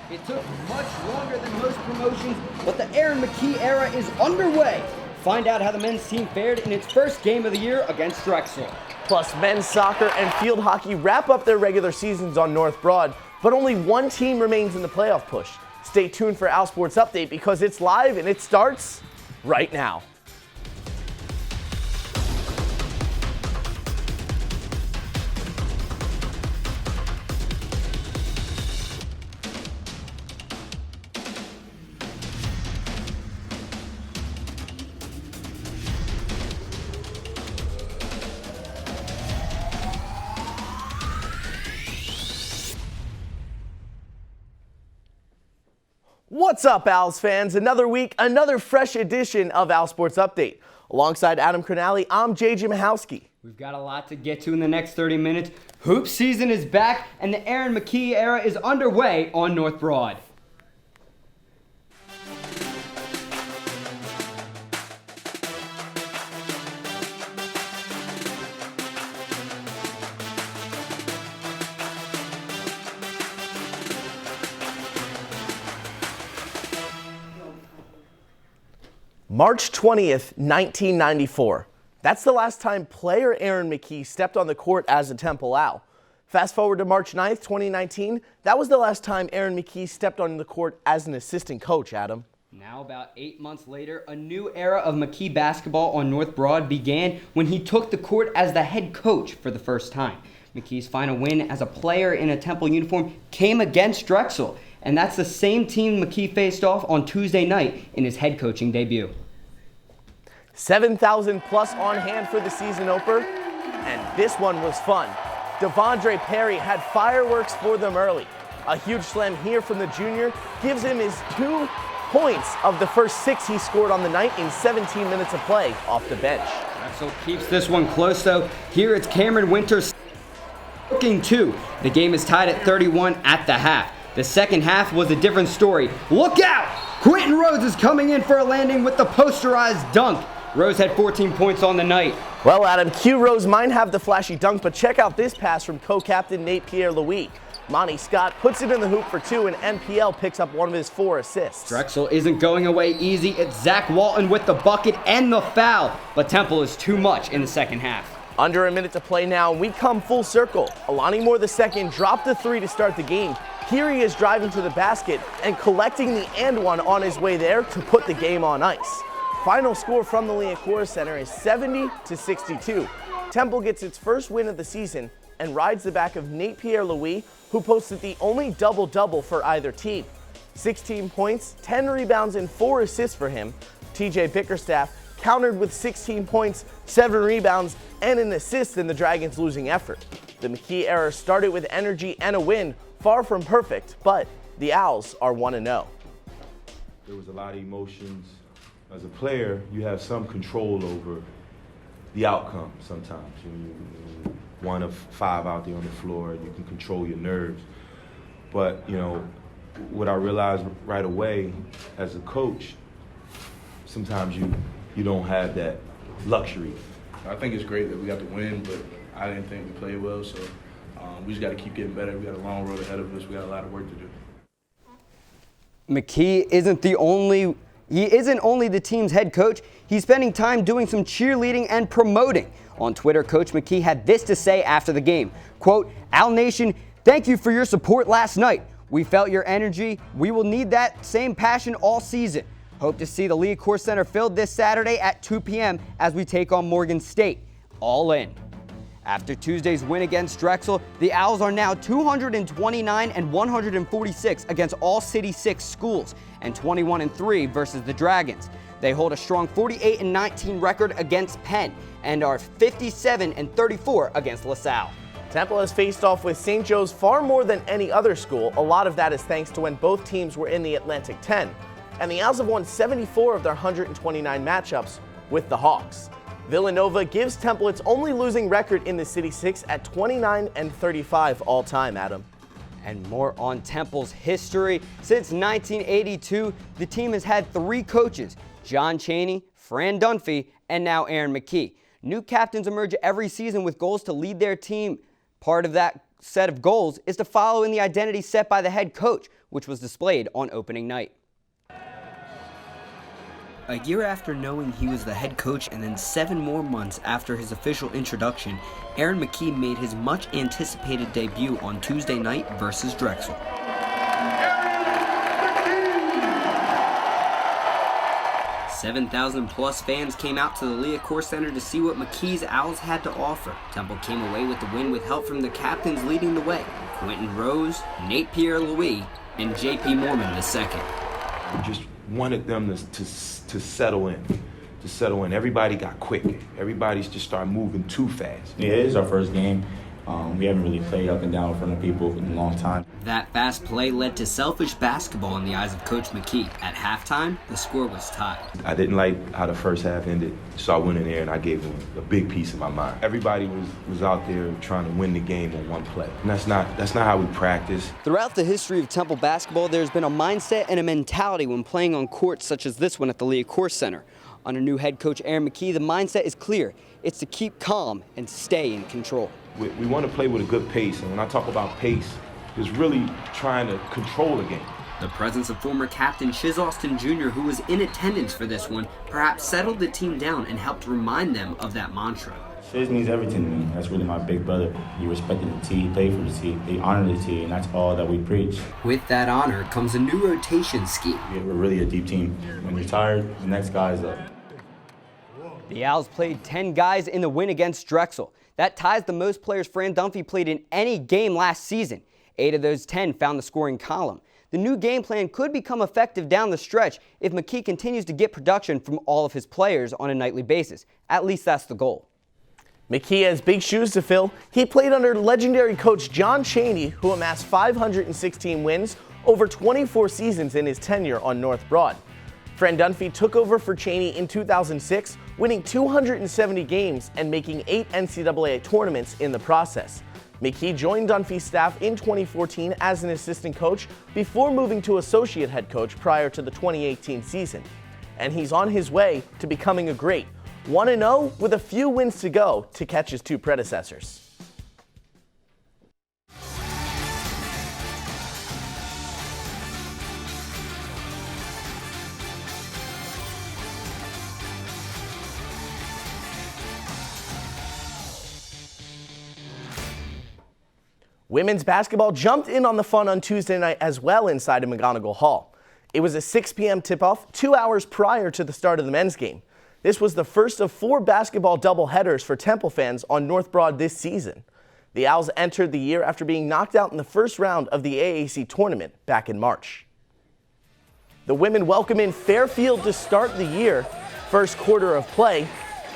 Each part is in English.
It took much longer than most promotions, but the Aaron McKee era is underway. Find out how the men's team fared in its first game of the year against Drexel. Plus, men's soccer and field hockey wrap up their regular seasons on North Broad, but only one team remains in the playoff push. Stay tuned for OwlSports Update because it's live and it starts right now. What's up, Owls fans? Another week, another fresh edition of OwlSports Update. Alongside Adam Cronali, I'm JJ Mahowski. We've got a lot to get to in the next 30 minutes. Hoop season is back, and the Aaron McKee era is underway on North Broad. March 20th, 1994. That's the last time player Aaron McKee stepped on the court as a Temple Owl. Fast forward to March 9th, 2019. That was the last time Aaron McKee stepped on the court as an assistant coach, Adam. Now, about 8 months later, a new era of McKee basketball on North Broad began when he took the court as the head coach for the first time. McKee's final win as a player in a Temple uniform came against Drexel, and that's the same team McKee faced off on Tuesday night in his head coaching debut. 7,000 plus on hand for the season opener, and this one was fun. Devondre Perry had fireworks for them early. A huge slam here from the junior gives him his 2 points of the first 6 he scored on the night in 17 minutes of play off the bench. Drexel keeps this one close though. Here it's Cameron Winters looking 2. The game is tied at 31 at the half. The second half was a different story. Look out! Quentin Rose is coming in for a landing with the posterized dunk. Rose had 14 points on the night. Well, Adam, Q Rose might have the flashy dunk, but check out this pass from co-captain Nate Pierre-Louis. Monty Scott puts it in the hoop for 2, and NPL picks up one of his 4 assists. Drexel isn't going away easy. It's Zach Walton with the bucket and the foul, but Temple is too much in the second half. Under a minute to play now, and we come full circle. Alani Moore II dropped the 3 to start the game. Here he is driving to the basket and collecting the and one on his way there to put the game on ice. Final score from the Liacouras Center is 70-62. Temple gets its first win of the season and rides the back of Nate Pierre-Louis, who posted the only double-double for either team. 16 points, 10 rebounds, and 4 assists for him. TJ Bickerstaff countered with 16 points, 7 rebounds, and an assist in the Dragons' losing effort. The McKee era started with energy and a win, far from perfect, but the Owls are 1-0. There was a lot of emotions. As a player, you have some control over the outcome sometimes. You're one of 5 out there on the floor, you can control your nerves. But, you know, what I realized right away as a coach, sometimes you don't have that luxury. I think it's great that we got the win, but I didn't think we played well, so we just got to keep getting better. We got a long road ahead of us. We got a lot of work to do. McKee isn't only the team's head coach, he's spending time doing some cheerleading and promoting. On Twitter, Coach McKee had this to say after the game, quote, "Owl Nation, thank you for your support last night. We felt your energy. We will need that same passion all season. Hope to see the Liacouras Center filled this Saturday at 2 p.m. as we take on Morgan State. All in." After Tuesday's win against Drexel, the Owls are now 229 and 146 against all City 6 schools and 21-3 versus the Dragons. They hold a strong 48-19 record against Penn and are 57-34 against LaSalle. Temple has faced off with St. Joe's far more than any other school. A lot of that is thanks to when both teams were in the Atlantic 10. And the Owls have won 74 of their 129 matchups with the Hawks. Villanova gives Temple its only losing record in the City 6 at 29-35 all time, Adam. And more on Temple's history. Since 1982, the team has had 3 coaches, John Chaney, Fran Dunphy, and now Aaron McKee. New captains emerge every season with goals to lead their team. Part of that set of goals is to follow in the identity set by the head coach, which was displayed on opening night. A year after knowing he was the head coach and then 7 more months after his official introduction, Aaron McKie made his much-anticipated debut on Tuesday night versus Drexel. 7,000 plus fans came out to the Liacouras Center to see what McKie's Owls had to offer. Temple came away with the win with help from the captains leading the way: Quentin Rose, Nate Pierre-Louis, and JP Mormon II. We just wanted them to settle in. Everybody got quick. Everybody's just started moving too fast. Yeah, it is our first game. We haven't really played up and down in front of people in a long time. That fast play led to selfish basketball in the eyes of Coach McKie. At halftime, the score was tied. I didn't like how the first half ended, so I went in there and I gave them a big piece of my mind. Everybody was out there trying to win the game on one play. And that's not how we practice. Throughout the history of Temple basketball, there's been a mindset and a mentality when playing on courts such as this one at the Liacouras Center. Under new head coach Aaron McKie, the mindset is clear. It's to keep calm and stay in control. We want to play with a good pace, and when I talk about pace, it's really trying to control the game. The presence of former captain Shiz Austin Jr., who was in attendance for this one, perhaps settled the team down and helped remind them of that mantra. Shiz means everything to me. That's really my big brother. He respected the team, he played for the team, he honored the team, and that's all that we preach. With that honor comes a new rotation scheme. We're really a deep team. When you're tired, the next guy is up. The Owls played 10 guys in the win against Drexel. That ties the most players Fran Dunphy played in any game last season. 8 of those 10 found the scoring column. The new game plan could become effective down the stretch if McKie continues to get production from all of his players on a nightly basis. At least that's the goal. McKie has big shoes to fill. He played under legendary coach John Chaney, who amassed 516 wins over 24 seasons in his tenure on North Broad. Fran Dunphy took over for Chaney in 2006, winning 270 games and making 8 NCAA tournaments in the process. McKie joined Dunphy's staff in 2014 as an assistant coach before moving to associate head coach prior to the 2018 season. And he's on his way to becoming a great 1-0 with a few wins to go to catch his 2 predecessors. Women's basketball jumped in on the fun on Tuesday night as well inside of McGonigal Hall. It was a 6 p.m. tip-off 2 hours prior to the start of the men's game. This was the first of 4 basketball doubleheaders for Temple fans on North Broad this season. The Owls entered the year after being knocked out in the first round of the AAC tournament back in March. The women welcome in Fairfield to start the year, first quarter of play,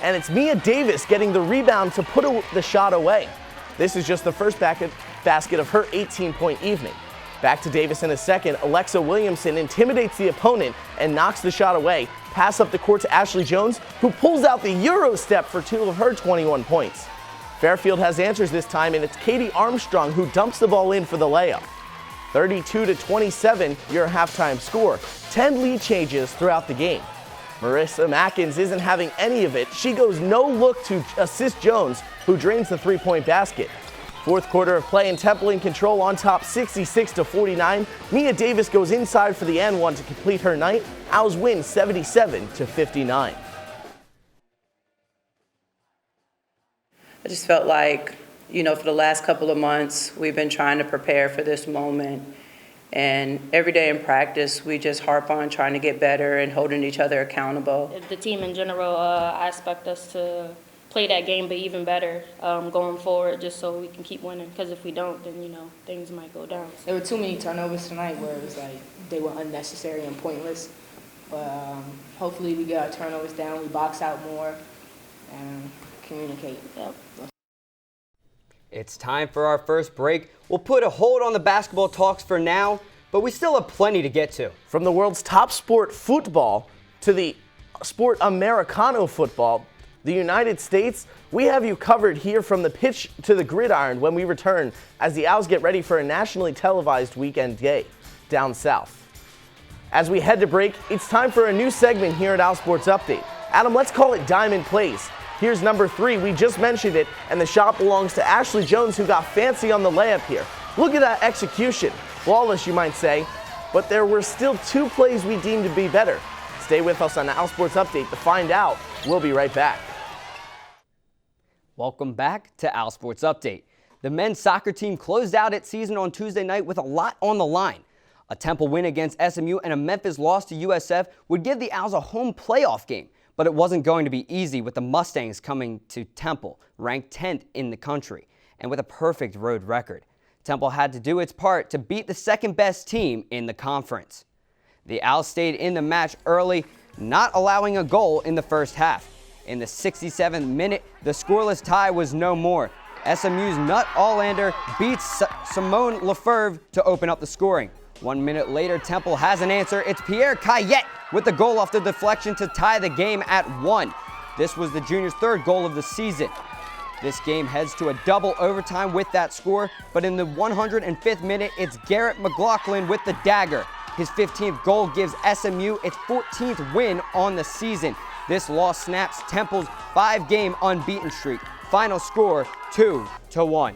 and it's Mia Davis getting the rebound to put the shot away. This is just the first basket of her 18-point evening. Back to Davis in a second. Alexa Williamson intimidates the opponent and knocks the shot away. Pass up the court to Ashley Jones, who pulls out the Euro step for 2 of her 21 points. Fairfield has answers this time, and it's Katie Armstrong who dumps the ball in for the layup. 32-27, your halftime score. 10 lead changes throughout the game. Marissa Mackins isn't having any of it. She goes no look to assist Jones, who drains the 3-point basket. Fourth quarter of play and Temple in control on top 66-49. Mia Davis goes inside for the and one to complete her night. Owls win 77-59. I just felt like, for the last couple of months, we've been trying to prepare for this moment. And every day in practice, we just harp on trying to get better and holding each other accountable. The team in general, I expect us to play that game, but even better going forward, just so we can keep winning. Because if we don't, then, things might go down. There were too many turnovers tonight where it was like they were unnecessary and pointless. But hopefully we get our turnovers down, we box out more, and communicate. Yep. It's time for our first break. We'll put a hold on the basketball talks for now, but we still have plenty to get to. From the world's top sport, football, to the sport Americano football, the United States, we have you covered here from the pitch to the gridiron when we return as the Owls get ready for a nationally televised weekend day down south. As we head to break, it's time for a new segment here at OwlSports Update. Adam, let's call it Diamond Plays. Here's number 3. We just mentioned it, and the shot belongs to Ashley Jones, who got fancy on the layup here. Look at that execution. Flawless, you might say, but there were still 2 plays we deemed to be better. Stay with us on the OwlSports Update to find out. We'll be right back. Welcome back to OwlSports Update. The men's soccer team closed out its season on Tuesday night with a lot on the line. A Temple win against SMU and a Memphis loss to USF would give the Owls a home playoff game, but it wasn't going to be easy with the Mustangs coming to Temple, ranked 10th in the country, and with a perfect road record. Temple had to do its part to beat the second-best team in the conference. The Owls stayed in the match early, not allowing a goal in the first half. In the 67th minute, the scoreless tie was no more. SMU's Nut Allander beats Simone Lefebvre to open up the scoring. 1 minute later, Temple has an answer. It's Pierre Cayette with the goal off the deflection to tie the game at 1. This was the junior's 3rd goal of the season. This game heads to a double overtime with that score, but in the 105th minute, it's Garrett McLaughlin with the dagger. His 15th goal gives SMU its 14th win on the season. This loss snaps Temple's 5-game unbeaten streak. Final score, 2-1.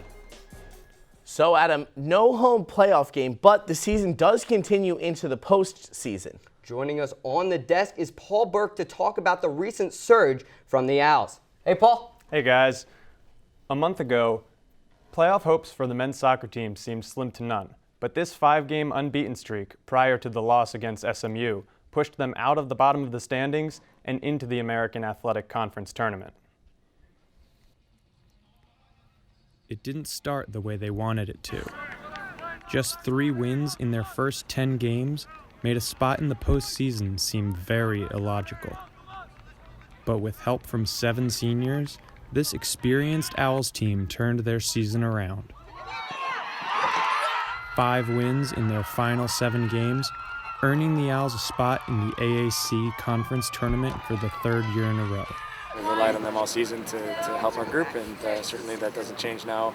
So, Adam, no home playoff game, but the season does continue into the postseason. Joining us on the desk is Paul Burke to talk about the recent surge from the Owls. Hey, Paul. Hey, guys. A month ago, playoff hopes for the men's soccer team seemed slim to none, but this 5-game unbeaten streak prior to the loss against SMU pushed them out of the bottom of the standings and into the American Athletic Conference tournament. It didn't start the way they wanted it to. Just 3 wins in their first 10 games made a spot in the postseason seem very illogical. But with help from 7 seniors, this experienced Owls team turned their season around. 5 wins in their final 7 games, earning the Owls a spot in the AAC Conference Tournament for the 3rd year in a row. We relied on them all season to help our group, and certainly that doesn't change now.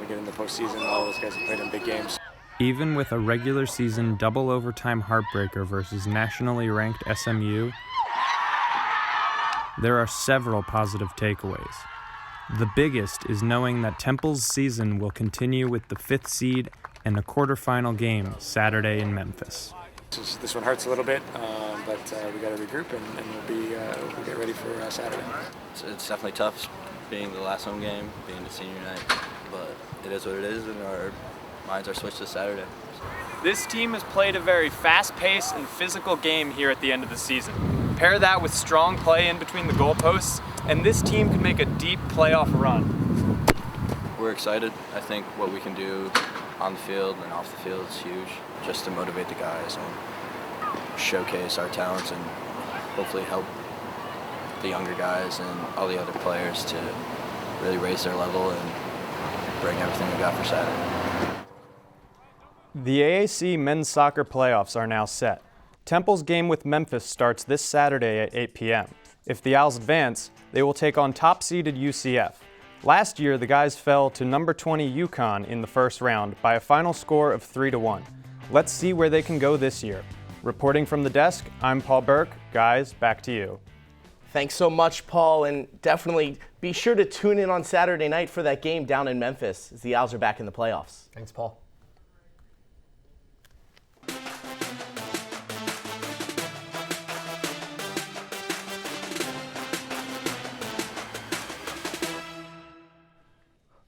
We get in the postseason, all those guys have played in big games. Even with a regular season double overtime heartbreaker versus nationally ranked SMU, there are several positive takeaways. The biggest is knowing that Temple's season will continue with the 5th seed and a quarterfinal game Saturday in Memphis. This one hurts a little bit, but we got to regroup and we'll get ready for Saturday. It's definitely tough being the last home game, being the senior night, but it is what it is, and our minds are switched to Saturday. This team has played a very fast-paced and physical game here at the end of the season. Pair that with strong play in between the goalposts, and this team can make a deep playoff run. We're excited. I think what we can do on the field and off the field is huge, just to motivate the guys and showcase our talents and hopefully help the younger guys and all the other players to really raise their level and bring everything we got for Saturday. The AAC men's soccer playoffs are now set. Temple's game with Memphis starts this Saturday at 8 p.m. If the Owls advance, they will take on top-seeded UCF. Last year, the guys fell to number 20 UConn in the first round by a final score of 3-1. Let's see where they can go this year. Reporting from the desk, I'm Paul Burke. Guys, back to you. Thanks so much, Paul, and definitely be sure to tune in on Saturday night for that game down in Memphis as the Owls are back in the playoffs. Thanks, Paul.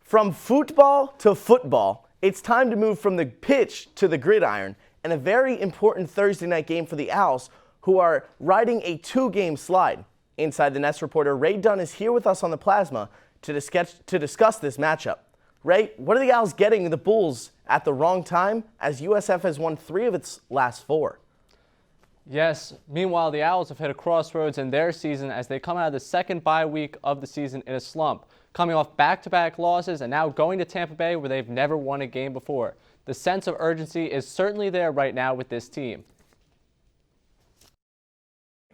From football to football, it's time to move from the pitch to the gridiron, and a very important Thursday night game for the Owls, who are riding a 2-game slide. Inside the Nest reporter Ray Dunn is here with us on the Plasma to discuss this matchup. Ray, what are the Owls getting the Bulls at the wrong time, as USF has won 3 of its last 4? Yes. Meanwhile, the Owls have hit a crossroads in their season as they come out of the second bye week of the season in a slump, coming off back-to-back losses and now going to Tampa Bay where they've never won a game before. The sense of urgency is certainly there right now with this team.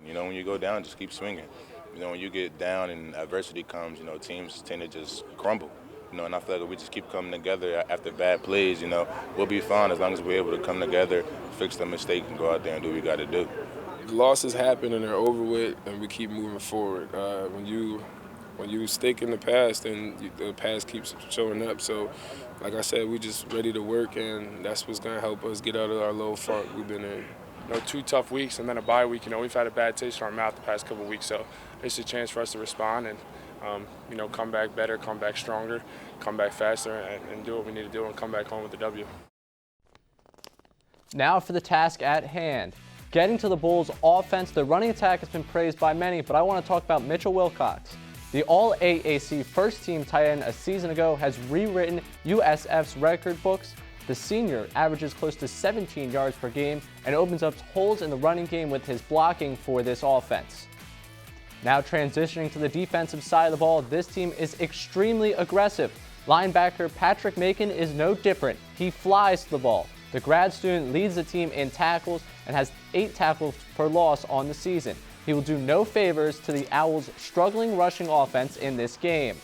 You know, when you go down, just keep swinging. You know, when you get down and adversity comes, you know, teams tend to just crumble. You know, and I feel like if we just keep coming together after bad plays, you know, we'll be fine as long as we're able to come together, fix the mistake, and go out there and do what we got to do. Losses happen and they're over with, and we keep moving forward. When you when you stick in the past, then the past keeps showing up. So, like I said, we just ready to work, and that's what's going to help us get out of our little funk we've been in. 2 tough weeks and then a bye week. We've had a bad taste in our mouth the past couple of weeks, so it's a chance for us to respond and come back better, come back stronger, come back faster, and do what we need to do and come back home with the W. Now for the task at hand. Getting to the Bulls' offense, the running attack has been praised by many, but I want to talk about Mitchell Wilcox. The All-AAC first-team tight end a season ago has rewritten USF's record books. The senior averages close to 17 yards per game and opens up holes in the running game with his blocking for this offense. Now transitioning to the defensive side of the ball, this team is extremely aggressive. Linebacker Patrick Macon is no different. He flies to the ball. The grad student leads the team in tackles and has 8 tackles per loss on the season. He will do no favors to the Owls' struggling rushing offense in this game.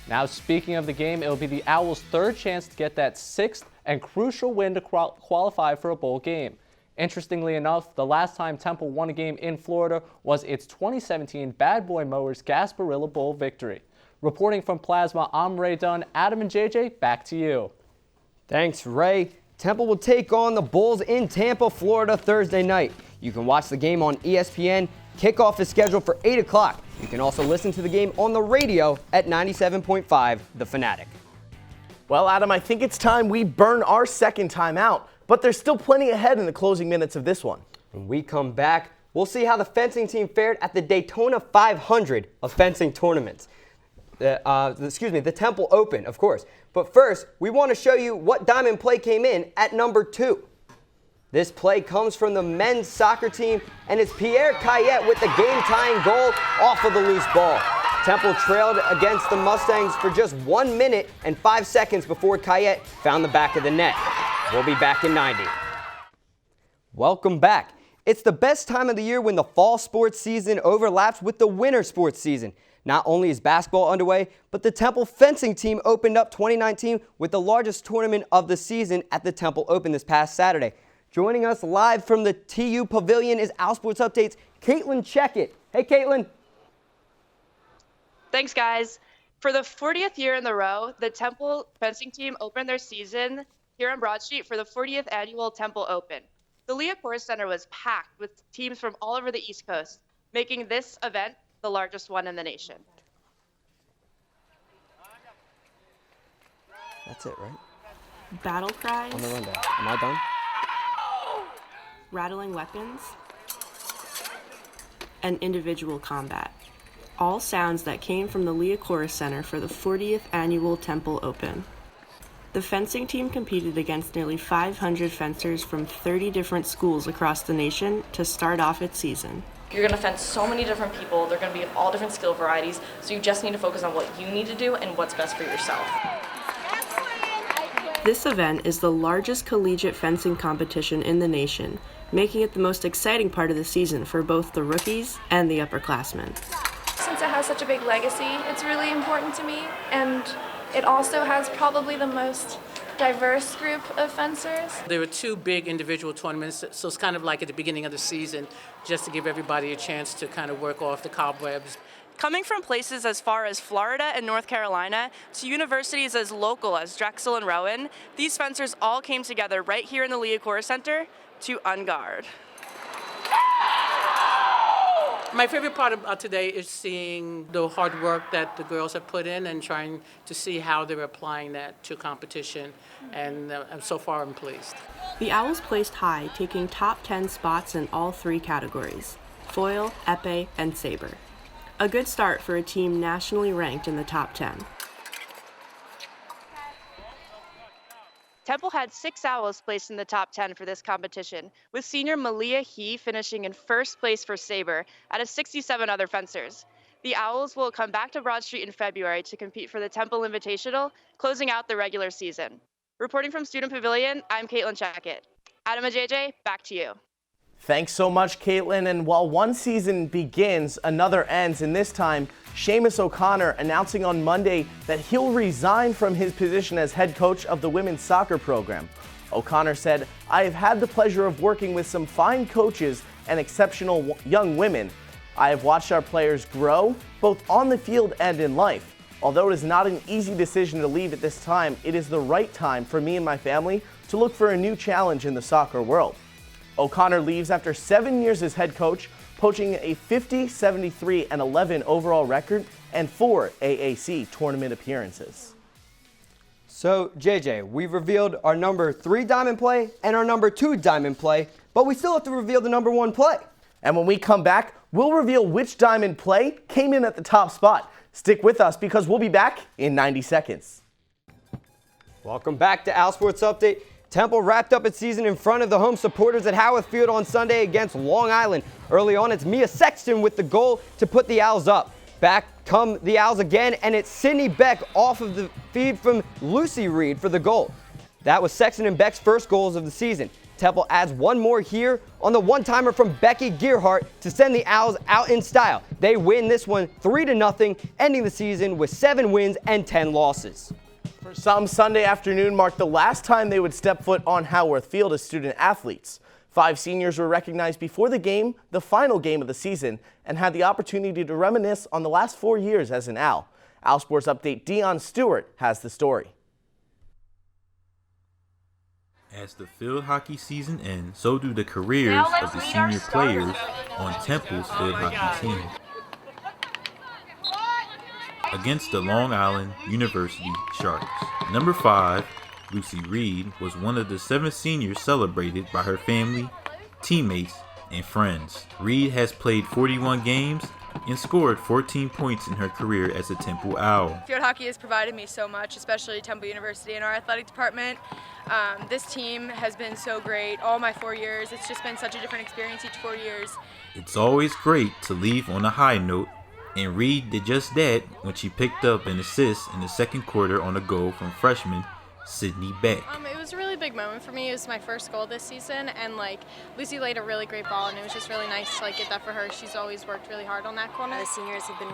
Now, speaking of the game, it will be the Owls' third chance to get that 6th and crucial win to qualify for a bowl game. Interestingly enough, the last time Temple won a game in Florida was its 2017 Bad Boy Mowers Gasparilla Bowl victory. Reporting from Plasma, I'm Ray Dunn. Adam and JJ, back to you. Thanks, Ray. Temple will take on the Bulls in Tampa, Florida, Thursday night. You can watch the game on ESPN. Kickoff is scheduled for 8 o'clock. You can also listen to the game on the radio at 97.5 The Fanatic. Well, Adam, I think it's time we burn our second time out, but there's still plenty ahead in the closing minutes of this one. When we come back, we'll see how the fencing team fared at the Daytona 500 of fencing tournaments. The Temple Open, of course. But first, we want to show you what diamond play came in at number 2. This play comes from the men's soccer team, and it's Pierre Cayette with the game-tying goal off of the loose ball. Temple trailed against the Mustangs for just 1 minute and 5 seconds before Cayette found the back of the net. We'll be back in 90. Welcome back. It's the best time of the year when the fall sports season overlaps with the winter sports season. Not only is basketball underway, but the Temple fencing team opened up 2019 with the largest tournament of the season at the Temple Open this past Saturday. Joining us live from the TU Pavilion is OwlSports Update's Caitlin Checkett. Hey, Caitlin. Thanks, guys. For the 40th year in a row, the Temple fencing team opened their season here on Broad Street for the 40th annual Temple Open. The Liacouras Center was packed with teams from all over the East Coast, making this event the largest one in the nation. That's it, right? Battle cries. On the rundown. Am I done? Rattling weapons, and individual combat. All sounds that came from the Liacouras Center for the 40th annual Temple Open. The fencing team competed against nearly 500 fencers from 30 different schools across the nation to start off its season. You're going to fence so many different people. They're going to be of all different skill varieties, so you just need to focus on what you need to do and what's best for yourself. This event is the largest collegiate fencing competition in the nation, making it the most exciting part of the season for both the rookies and the upperclassmen. Since it has such a big legacy, it's really important to me, and it also has probably the most diverse group of fencers. There were 2 big individual tournaments, so it's kind of like at the beginning of the season, just to give everybody a chance to kind of work off the cobwebs. Coming from places as far as Florida and North Carolina to universities as local as Drexel and Rowan, these fencers all came together right here in the Liacouras Center to unguard. My favorite part about today is seeing the hard work that the girls have put in and trying to see how they're applying that to competition, and so far I'm pleased. The Owls placed high, taking top 10 spots in all 3 categories: foil, épée, and saber. A good start for a team nationally ranked in the top 10. Temple had 6 Owls placed in the top 10 for this competition, with senior Malia He finishing in first place for saber out of 67 other fencers. The Owls will come back to Broad Street in February to compete for the Temple Invitational, closing out the regular season. Reporting from Student Pavilion, I'm Caitlin Checkett. Adam and JJ, back to you. Thanks so much, Caitlin. And while one season begins, another ends, and this time, Seamus O'Connor announcing on Monday that he'll resign from his position as head coach of the women's soccer program. O'Connor said, "I have had the pleasure of working with some fine coaches and exceptional young women. I have watched our players grow, both on the field and in life. Although it is not an easy decision to leave at this time, it is the right time for me and my family to look for a new challenge in the soccer world. O'Connor leaves after 7 years as head coach, poaching a 50, 73, and 11 overall record and 4 AAC tournament appearances. So, JJ, we've revealed our number 3 diamond play and our number 2 diamond play, but we still have to reveal the number 1 play. And when we come back, we'll reveal which diamond play came in at the top spot. Stick with us because we'll be back in 90 seconds. Welcome back to OwlSports Update. Temple wrapped up its season in front of the home supporters at Howarth Field on Sunday against Long Island. Early on, it's Mia Sexton with the goal to put the Owls up. Back come the Owls again, and it's Sydney Beck off of the feed from Lucy Reed for the goal. That was Sexton and Beck's first goals of the season. Temple adds one more here on the one-timer from Becky Gearhart to send the Owls out in style. They win this one 3-0, ending the season with 7 wins and 10 losses. For some, Sunday afternoon marked the last time they would step foot on Howarth Field as student athletes. 5 seniors were recognized before the game, the final game of the season, and had the opportunity to reminisce on the last 4 years as an Owl. OwlSports Update Dion Stewart has the story. As the field hockey season ends, so do the careers of the senior players on Temple's field hockey team. Against the Long Island University Sharks. Number 5, Lucy Reed, was one of the 7 seniors celebrated by her family, teammates, and friends. Reed has played 41 games and scored 14 points in her career as a Temple Owl. Field hockey has provided me so much, especially Temple University and our athletic department. This team has been so great all my 4 years. It's just been such a different experience each 4 years. It's always great to leave on a high note, and Reed did just that when she picked up an assist in the second quarter on a goal from freshman Sydney Beck. It was a really big moment for me. It was my first goal this season, and Lucy laid a really great ball, and it was just really nice to get that for her. She's always worked really hard on that corner. The seniors have been,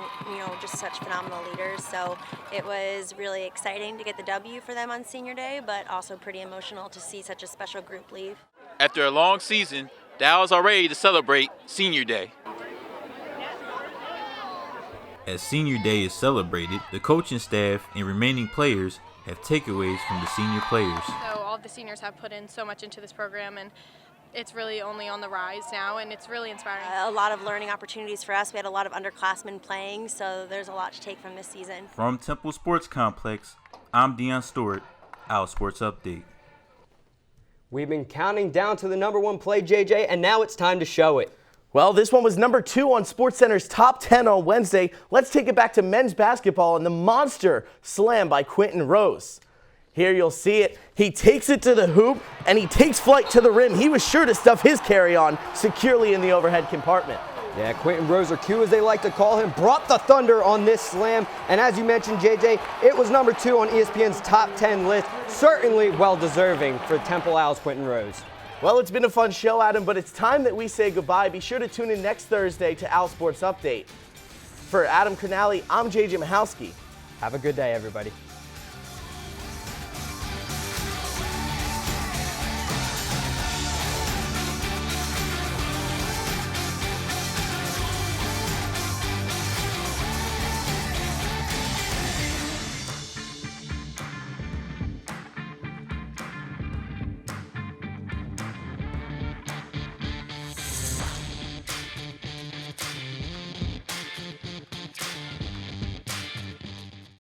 just such phenomenal leaders, so it was really exciting to get the W for them on senior day, but also pretty emotional to see such a special group leave. After a long season, the Owls are ready to celebrate senior day. As senior day is celebrated, the coaching staff and remaining players have takeaways from the senior players. So all of the seniors have put in so much into this program, and it's really only on the rise now, and it's really inspiring. A lot of learning opportunities for us. We had a lot of underclassmen playing, so there's a lot to take from this season. From Temple Sports Complex, I'm Dion Stewart, OwlSports Update. We've been counting down to the number 1 play, JJ, and now it's time to show it. Well, this one was number 2 on SportsCenter's Top 10 on Wednesday. Let's take it back to men's basketball and the monster slam by Quentin Rose. Here you'll see it. He takes it to the hoop, and he takes flight to the rim. He was sure to stuff his carry-on securely in the overhead compartment. Yeah, Quentin Rose, or Q as they like to call him, brought the thunder on this slam. And as you mentioned, JJ, it was number 2 on ESPN's Top 10 list. Certainly well-deserving for Temple Owls' Quentin Rose. Well, it's been a fun show, Adam, but it's time that we say goodbye. Be sure to tune in next Thursday to OwlSports Update. For Adam Canali, I'm JJ Michalski. Have a good day, everybody.